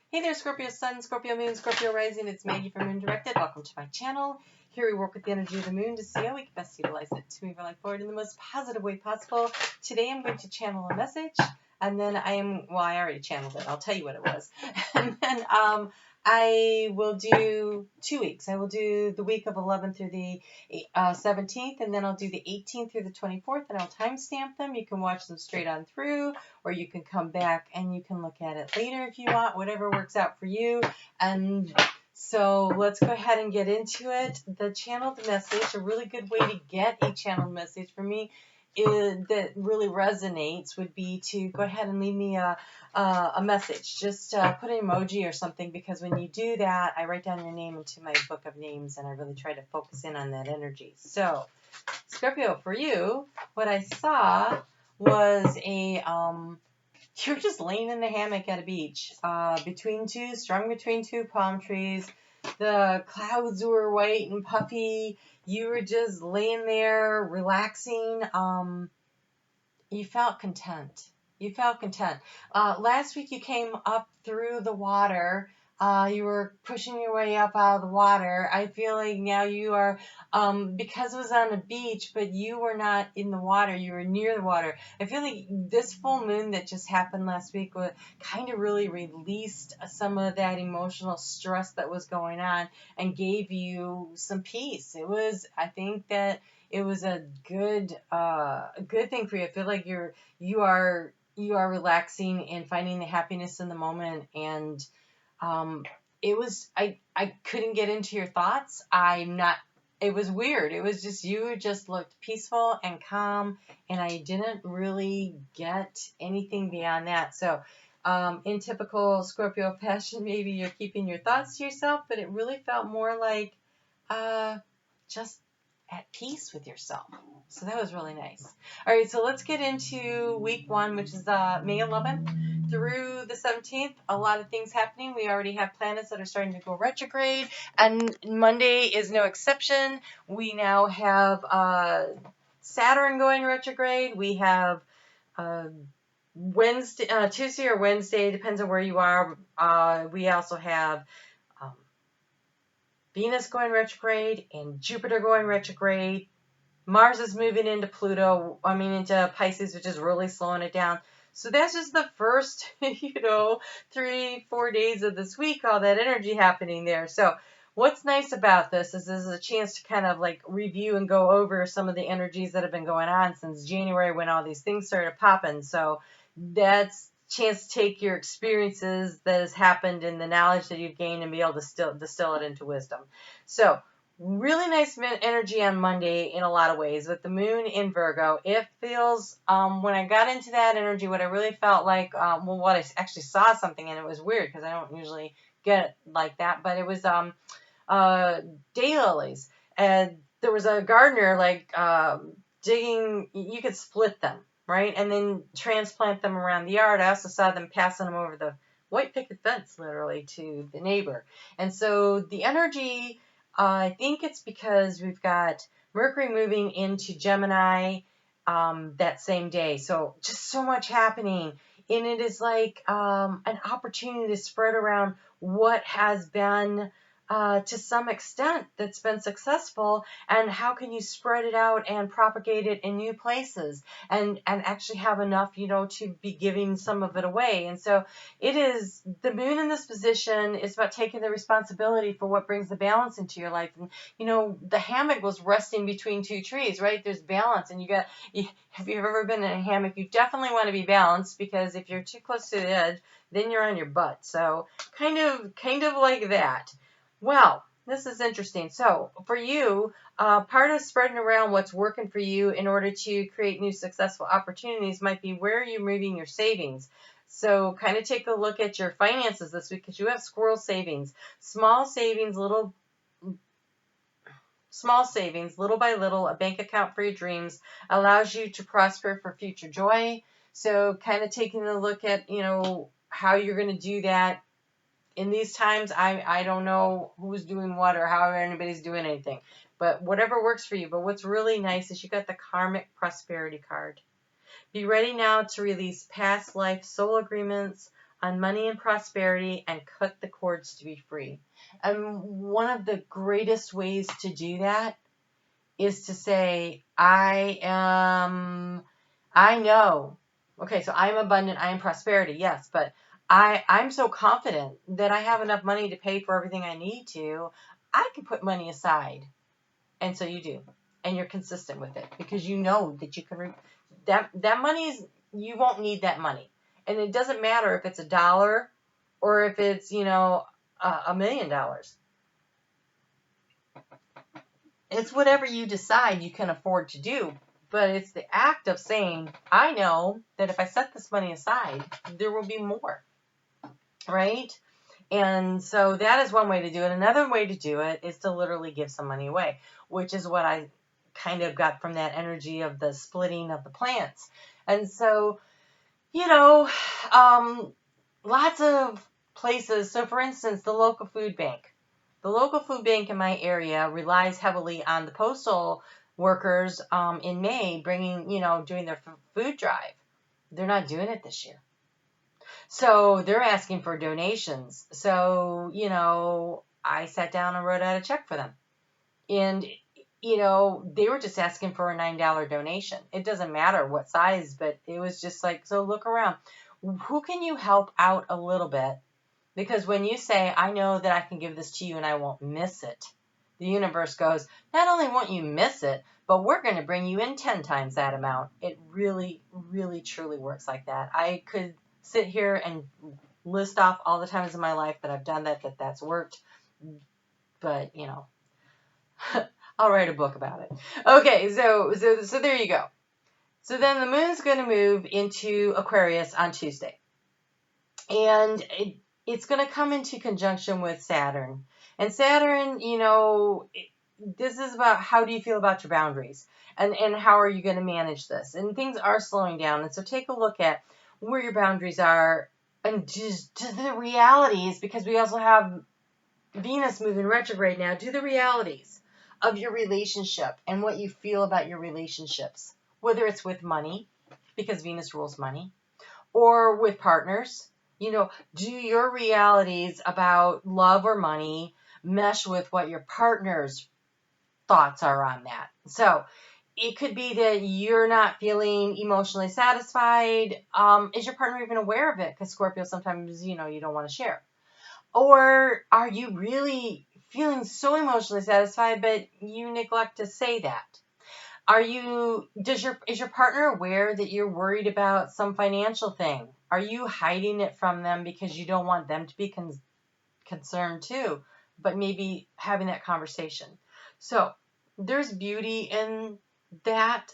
Hey there, Scorpio Sun, Scorpio Moon, Scorpio Rising. It's Maggie from Moon Directed. Welcome to my channel. Here we work with the energy of the moon to see how we can best utilize it to move our life forward in the most positive way possible. Today I'm going to channel a message, and then I already channeled it. I'll tell you what it was. And then I will do 2 weeks. I will do the week of 11th through the 17th, and then I'll do the 18th through the 24th, and I'll timestamp them. You can watch them straight on through, or you can come back and you can look at it later if you want, whatever works out for you. And so let's go ahead and get into it. The channeled message, a really good way to get a channeled message for me that really resonates would be to go ahead and leave me a message. Just put an emoji or something, because when you do that, I write down your name into my book of names, and I really try to focus in on that energy. So, Scorpio, for you, what I saw was you're just laying in the hammock at a beach, strung between two palm trees. The clouds were white and puffy. You were just laying there, relaxing. You felt content. You felt content. Last week you came up through the water. You were pushing your way up out of the water. I feel like now you are, because it was on a beach, but you were not in the water. You were near the water. I feel like this full moon that just happened last week kind of really released some of that emotional stress that was going on and gave you some peace. I think that it was a good thing for you. I feel like you are relaxing and finding the happiness in the moment, and I couldn't get into your thoughts. It was weird. It was just, you just looked peaceful and calm, and I didn't really get anything beyond that. So in typical Scorpio fashion, maybe you're keeping your thoughts to yourself, but it really felt more like just at peace with yourself. So that was really nice. All right, so let's get into week 1, which is May 11th through the 17th. A lot of things happening. We already have planets that are starting to go retrograde, and Monday is no exception. We now have Saturn going retrograde. We have Tuesday or Wednesday, depends on where you are. We also have Venus going retrograde and Jupiter going retrograde. Mars is moving into into Pisces, which is really slowing it down. So that's just the first, 3-4 days of this week, all that energy happening there. So what's nice about this is a chance to kind of like review and go over some of the energies that have been going on since January, when all these things started popping. So that's chance to take your experiences that has happened and the knowledge that you've gained and be able to distill it into wisdom. So really nice energy on Monday in a lot of ways with the moon in Virgo. It feels, when I got into that energy, what I really felt like, what I actually saw something, and it was weird because I don't usually get it like that, but it was daylilies. And there was a gardener digging, you could split them, right? And then transplant them around the yard. I also saw them passing them over the white picket fence, literally, to the neighbor. And so the energy, I think it's because we've got Mercury moving into Gemini that same day. So just so much happening. And it is like an opportunity to spread around what has been to some extent that's been successful, and how can you spread it out and propagate it in new places and actually have enough, to be giving some of it away. And so it is, the moon in this position is about taking the responsibility for what brings the balance into your life. And, the hammock was resting between two trees, right? There's balance, and if you've ever been in a hammock, you definitely want to be balanced, because if you're too close to the edge, then you're on your butt. So kind of like that. Well, this is interesting. So for you, part of spreading around what's working for you in order to create new successful opportunities might be, where are you moving your savings? So kind of take a look at your finances this week, because you have squirrel savings. Small savings, little by little, a bank account for your dreams, allows you to prosper for future joy. So kind of taking a look at, how you're going to do that. In these times, I don't know who's doing what or how anybody's doing anything, but whatever works for you. But what's really nice is you got the Karmic Prosperity card. Be ready now to release past life soul agreements, on money and prosperity and cut the cords to be free. And one of the greatest ways to do that is to say, I know. Okay, so I'm abundant, I am prosperity, yes, but I'm so confident that I have enough money to pay for everything I need to. I can put money aside. And so you do. And you're consistent with it because you know that you can, that money is, you won't need that money. And it doesn't matter if it's $1 or if it's, $1 million. It's whatever you decide you can afford to do. But it's the act of saying, I know that if I set this money aside, there will be more. Right? And so that is one way to do it. Another way to do it is to literally give some money away, which is what I kind of got from that energy of the splitting of the plants. And so, lots of places. So for instance, the local food bank. The local food bank in my area relies heavily on the postal workers in May doing their food drive. They're not doing it this year. So they're asking for donations. So, I sat down and wrote out a check for them. And, they were just asking for a $9 donation. It doesn't matter what size, but it was just like, so look around. Who can you help out a little bit? Because when you say, I know that I can give this to you and I won't miss it, the universe goes, not only won't you miss it, but we're going to bring you in 10 times that amount. It really, really, truly works like that. I could sit here and list off all the times in my life that I've done that's worked. But, I'll write a book about it. Okay, so there you go. So then the moon's going to move into Aquarius on Tuesday. And it's going to come into conjunction with Saturn. And Saturn, this is about how do you feel about your boundaries and how are you going to manage this? And things are slowing down. And so take a look at where your boundaries are and just to the realities, because we also have Venus moving retrograde now, to the realities of your relationship and what you feel about your relationships, whether it's with money, because Venus rules money, or with partners. Do your realities about love or money mesh with what your partner's thoughts are on that? So it could be that you're not feeling emotionally satisfied. Is your partner even aware of it? Because Scorpio, sometimes, you don't want to share. Or are you really feeling so emotionally satisfied, but you neglect to say that? Is your partner aware that you're worried about some financial thing? Are you hiding it from them because you don't want them to be concerned too, but maybe having that conversation? So there's beauty in that.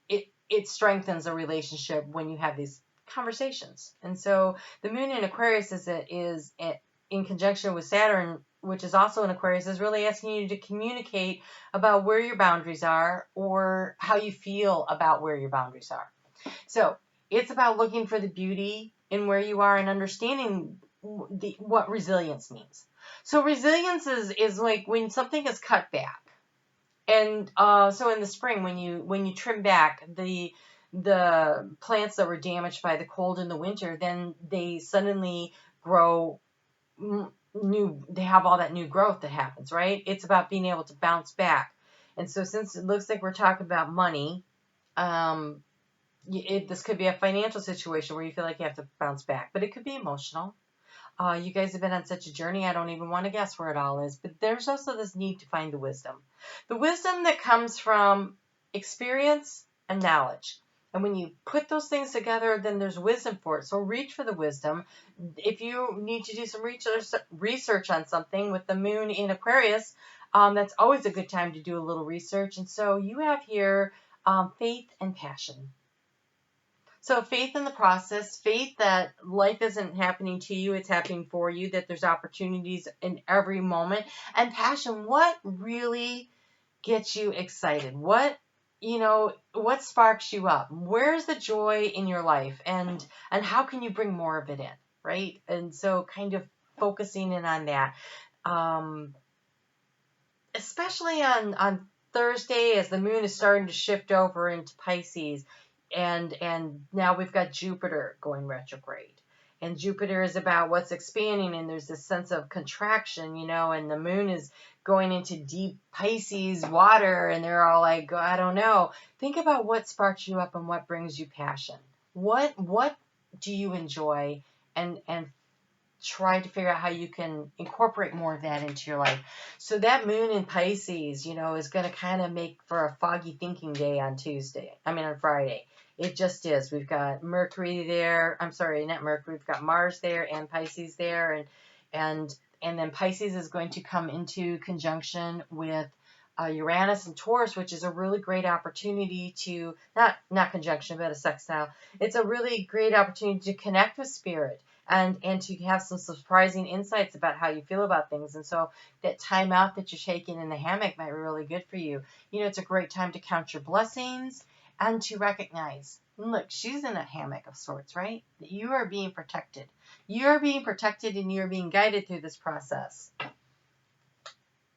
It strengthens a relationship when you have these conversations. And so the moon in Aquarius is in conjunction with Saturn, which is also in Aquarius, is really asking you to communicate about where your boundaries are or how you feel about where your boundaries are. So it's about looking for the beauty in where you are and understanding what resilience means. So resilience is like when something is cut back. And so in the spring, when you trim back the plants that were damaged by the cold in the winter, then they suddenly grow new. They have all that new growth that happens, right? It's about being able to bounce back. And so since it looks like we're talking about money, this could be a financial situation where you feel like you have to bounce back, but it could be emotional. You guys have been on such a journey, I don't even want to guess where it all is. But there's also this need to find the wisdom. The wisdom that comes from experience and knowledge. And when you put those things together, then there's wisdom for it. So reach for the wisdom. If you need to do some research on something with the moon in Aquarius, that's always a good time to do a little research. And so you have here faith and passion. So faith in the process, faith that life isn't happening to you, it's happening for you, that there's opportunities in every moment. And passion, what really gets you excited? What sparks you up? Where's the joy in your life? And how can you bring more of it in, right? And so kind of focusing in on that. Especially on Thursday, as the moon is starting to shift over into Pisces, and now we've got Jupiter going retrograde. And Jupiter is about what's expanding, and there's this sense of contraction, you know, and the moon is going into deep Pisces water, and they're all like, I don't know. Think about what sparks you up and what brings you passion. What do you enjoy, and try to figure out how you can incorporate more of that into your life. So that moon in Pisces, you know, is going to kind of make for a foggy thinking day on Friday. It just is. We've got Mercury there. I'm sorry, not Mercury. We've got Mars there and Pisces there. And then Pisces is going to come into conjunction with Uranus and Taurus, which is a really great opportunity to, not conjunction, but a sextile. It's a really great opportunity to connect with spirit and to have some surprising insights about how you feel about things. And so that time out that you're taking in the hammock might be really good for you. You know, it's a great time to count your blessings and to recognize, look, she's in a hammock of sorts, right? You are being protected. You are being protected and you're being guided through this process.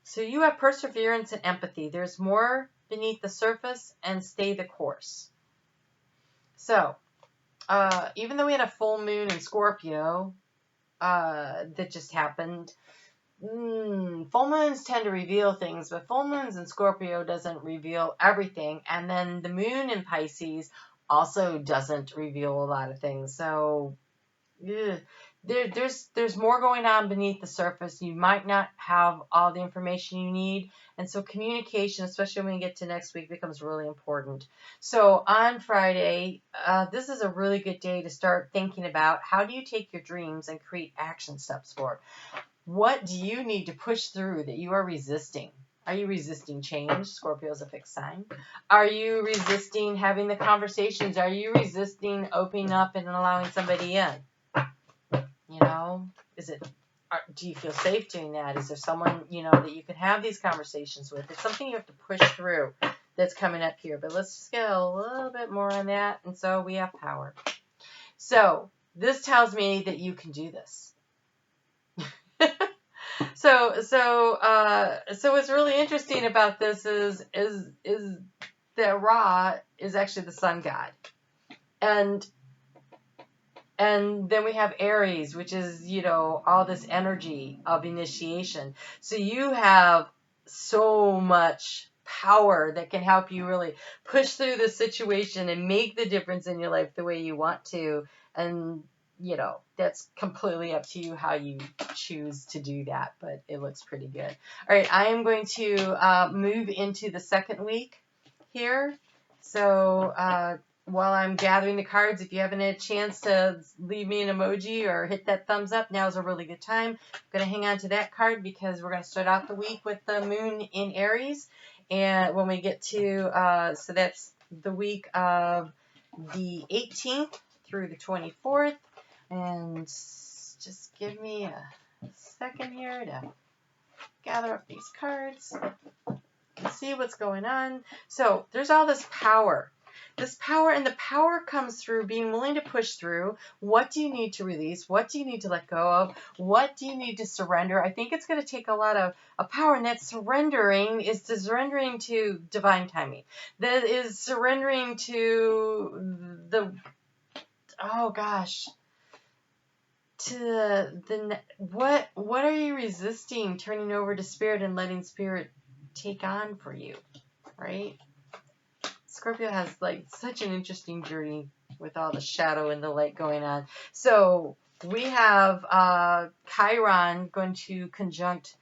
So you have perseverance and empathy. There's more beneath the surface, and stay the course. So, even though we had a full moon in Scorpio that just happened, full moons tend to reveal things, but full moons in Scorpio doesn't reveal everything. And then the moon in Pisces also doesn't reveal a lot of things. So there's more going on beneath the surface. You might not have all the information you need. And so communication, especially when we get to next week, becomes really important. So on Friday, this is a really good day to start thinking about how do you take your dreams and create action steps for it. What do you need to push through that you are resisting? Are you resisting change? Scorpio is a fixed sign. Are you resisting having the conversations? Are you resisting opening up and allowing somebody in? You know, do you feel safe doing that? Is there someone, you know, that you can have these conversations with? It's something you have to push through that's coming up here. But let's just get a little bit more on that. And so we have power. So this tells me that you can do this. So what's really interesting about this is that Ra is actually the sun god. And then we have Aries, which is, you know, all this energy of initiation. So you have so much power that can help you really push through the situation and make the difference in your life the way you want to. And, you know, that's completely up to you how you choose to do that, but it looks pretty good. All right, I am going to move into the second week here. So, while I'm gathering the cards, if you haven't had a chance to leave me an emoji or hit that thumbs up, now's a really good time. I'm going to hang on to that card because we're going to start out the week with the moon in Aries. And when we get to, so that's the week of the 18th through the 24th. And just give me a second here to gather up these cards and see what's going on. So there's all this power. This power, and the power comes through being willing to push through. What do you need to release? What do you need to let go of? What do you need to surrender? I think it's going to take a lot of power, and that surrendering is surrendering to divine timing. That is surrendering to what are you resisting? Turning over to spirit and letting spirit take on for you, right? Scorpio has like such an interesting journey with all the shadow and the light going on. So we have Chiron going to conjunct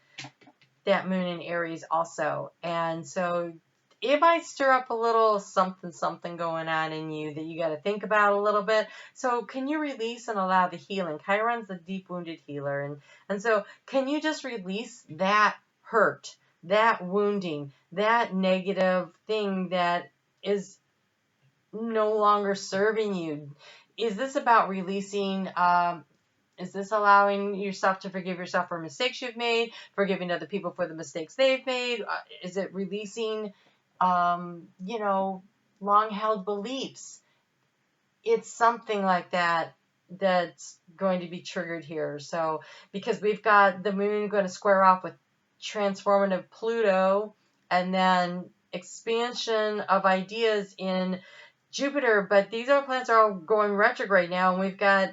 that moon in Aries also. And so it might stir up a little something going on in you that you got to think about a little bit. So can you release and allow the healing? Chiron's a deep wounded healer. And so can you just release that hurt, that wounding, that negative thing that is no longer serving you? Is this about releasing, is this allowing yourself to forgive yourself for mistakes you've made, forgiving other people for the mistakes they've made? Is it releasing, you know, long-held beliefs? It's something like that that's going to be triggered here. So, because we've got the moon going to square off with transformative Pluto, and then expansion of ideas in Jupiter, but these other planets are all going retrograde now, and we've got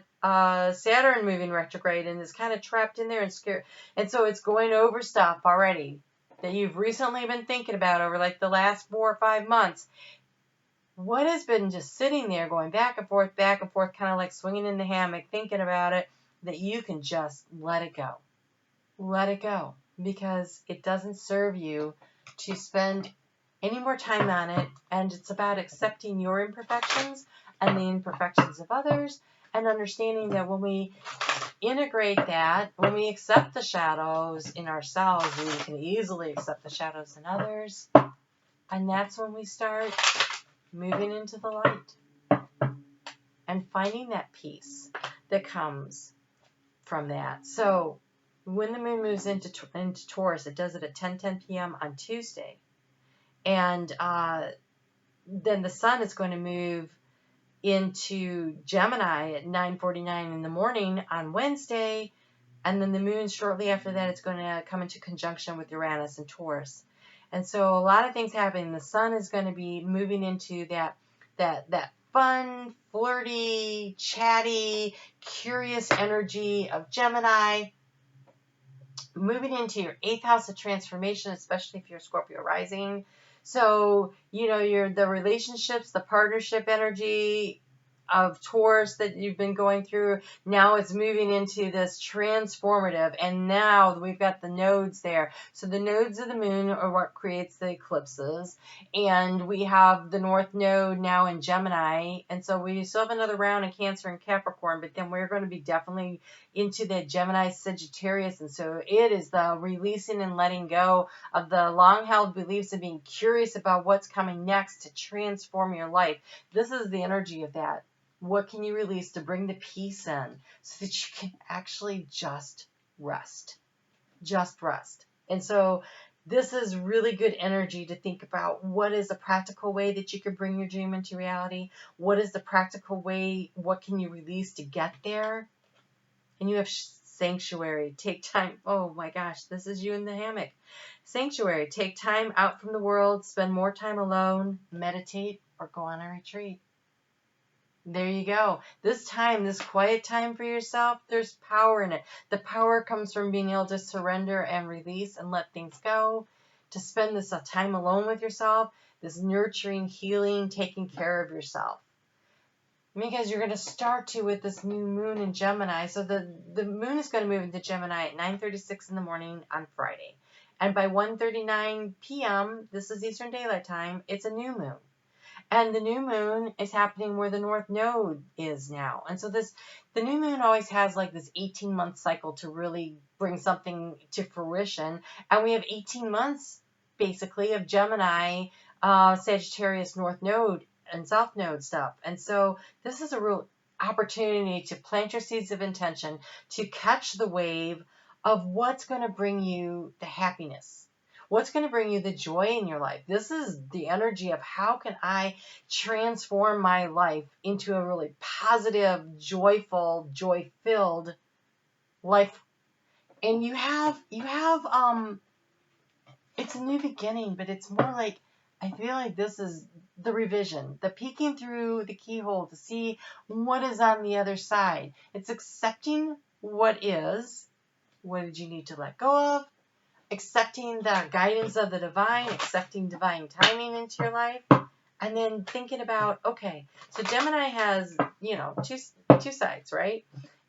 Saturn moving retrograde, and it's kind of trapped in there and scared. And so it's going over stuff already that you've recently been thinking about over like the last 4 or 5 months. What has been just sitting there going back and forth, kind of like swinging in the hammock, thinking about it, that you can just let it go. Let it go, because it doesn't serve you to spend any more time on it, and it's about accepting your imperfections and the imperfections of others, and understanding that when we integrate that, when we accept the shadows in ourselves, we can easily accept the shadows in others, and that's when we start moving into the light and finding that peace that comes from that. So when the moon moves into Taurus, it does it at 10:10 p.m. on Tuesday. And then the sun is going to move into Gemini at 9:49 in the morning on Wednesday. And then the moon shortly after that, it's going to come into conjunction with Uranus and Taurus. And so a lot of things happening. The sun is going to be moving into that fun, flirty, chatty, curious energy of Gemini, moving into your 8th house of transformation, especially if you're Scorpio rising. So, the relationships, the partnership energy of Taurus that you've been going through, now it's moving into this transformative, and now we've got the nodes there. So the nodes of the moon are what creates the eclipses, and we have the north node now in Gemini, and so we still have another round in Cancer and Capricorn, but then we're going to be definitely into the Gemini Sagittarius, and so it is the releasing and letting go of the long-held beliefs and being curious about what's coming next to transform your life. This is the energy of that. What can you release to bring the peace in so that you can actually just rest? Just rest. And so this is really good energy to think about what is a practical way that you could bring your dream into reality. What is the practical way? What can you release to get there? And you have sanctuary. Take time. Oh my gosh, this is you in the hammock. Sanctuary. Take time out from the world. Spend more time alone. Meditate or go on a retreat. There you go. This time, this quiet time for yourself, there's power in it. The power comes from being able to surrender and release and let things go, to spend this time alone with yourself, this nurturing, healing, taking care of yourself. Because you're going to start to with this new moon in Gemini. So the moon is going to move into Gemini at 9:36 in the morning on Friday. And by 1:39 p.m., this is Eastern Daylight Time, it's a new moon. And the new moon is happening where the north node is now. And so the new moon always has like this 18-month cycle to really bring something to fruition. And we have 18 months, basically, of Gemini, Sagittarius, north node, and south node stuff. And so this is a real opportunity to plant your seeds of intention, to catch the wave of what's going to bring you the happiness. What's going to bring you the joy in your life? This is the energy of how can I transform my life into a really positive, joyful, joy-filled life. And you have it's a new beginning, but it's more like, I feel like this is the revision, the peeking through the keyhole to see what is on the other side. It's accepting what is. What did you need to let go of? Accepting the guidance of the divine, accepting divine timing into your life, and then thinking about, okay, so Gemini has, two sides, right?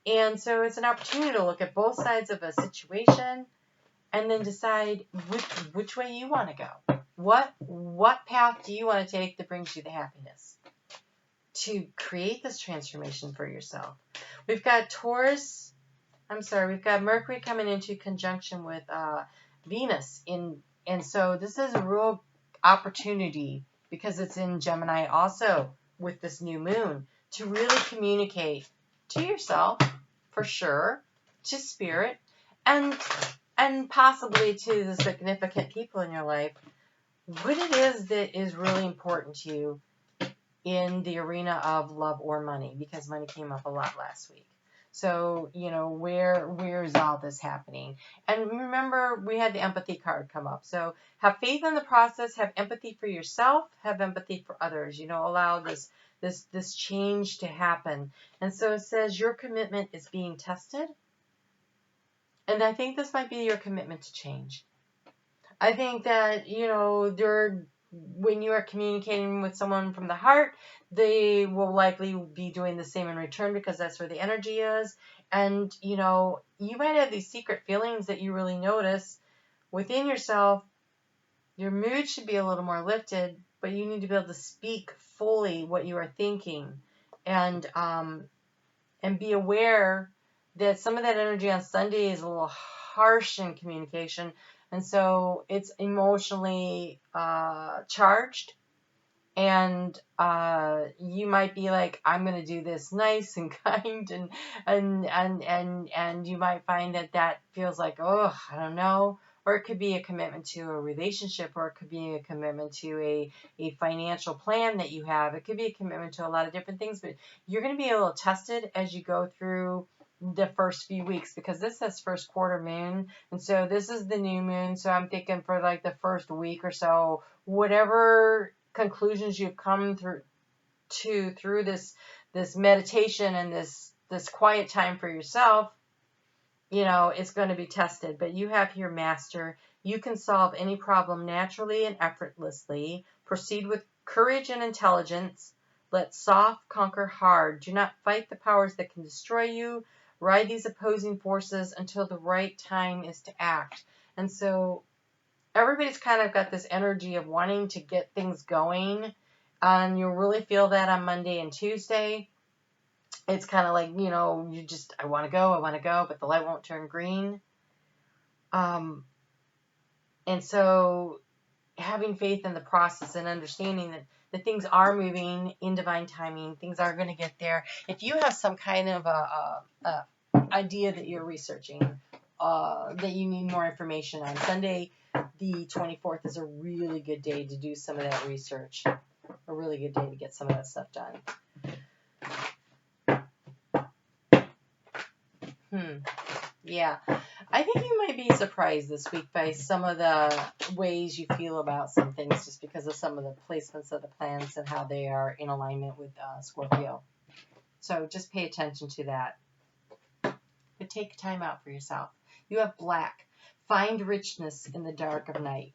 And so it's an opportunity to look at both sides of a situation and then decide which way you want to go. What path do you want to take that brings you the happiness to create this transformation for yourself? We've got Mercury coming into conjunction with Venus and so this is a real opportunity, because it's in Gemini also with this new moon, to really communicate to yourself, for sure, to spirit, and possibly to the significant people in your life, what it is that is really important to you in the arena of love or money, because money came up a lot last week. So, you know, where is all this happening? And remember, we had the empathy card come up. So have faith in the process, have empathy for yourself, have empathy for others. You know, allow this change to happen. And so it says your commitment is being tested. And I think this might be your commitment to change. I think that, you know, when you are communicating with someone from the heart, they will likely be doing the same in return because that's where the energy is. And, you know, you might have these secret feelings that you really notice within yourself. Your mood should be a little more lifted, but you need to be able to speak fully what you are thinking, and be aware that some of that energy on Sunday is a little harsh in communication, and so it's emotionally charged, and you might be like, I'm going to do this nice and kind, and you might find that feels like, oh, I don't know. Or it could be a commitment to a relationship, or it could be a commitment to a financial plan that you have. It could be a commitment to a lot of different things, but you're going to be a little tested as you go through the first few weeks, because this says first quarter moon, and so this is the new moon. So I'm thinking for like the first week or so, whatever conclusions you've come through this meditation and this quiet time for yourself, you know, it's going to be tested. But you have your master. You can solve any problem naturally and effortlessly. Proceed with courage and intelligence. Let soft conquer hard. Do not fight the powers that can destroy you. Ride these opposing forces until the right time is to act. And so everybody's kind of got this energy of wanting to get things going. And you'll really feel that on Monday and Tuesday. It's kind of like, you know, I want to go, but the light won't turn green. And so having faith in the process and understanding that things are moving in divine timing, things are going to get there. If you have some kind of a idea that you're researching, that you need more information on, Sunday the 24th is a really good day to do some of that research. A really good day to get some of that stuff done. Yeah. I think you might be surprised this week by some of the ways you feel about some things, just because of some of the placements of the planets and how they are in alignment with Scorpio. So just pay attention to that. But take time out for yourself. You have black. Find richness in the dark of night.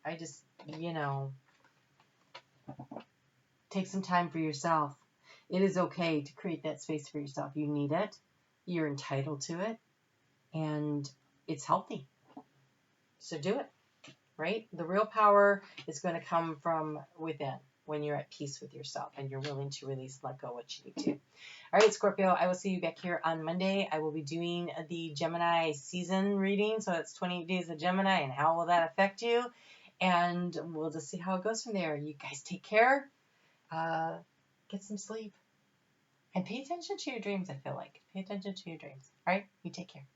I just, you know, take some time for yourself. It is okay to create that space for yourself. You need it. You're entitled to it. And it's healthy. So do it, right? The real power is going to come from within when you're at peace with yourself and you're willing to release, let go what you need to. All right, Scorpio, I will see you back here on Monday. I will be doing the Gemini season reading. So it's 28 days of Gemini, and how will that affect you? And we'll just see how it goes from there. You guys take care. Get some sleep. And pay attention to your dreams, I feel like. Pay attention to your dreams. All right? You take care.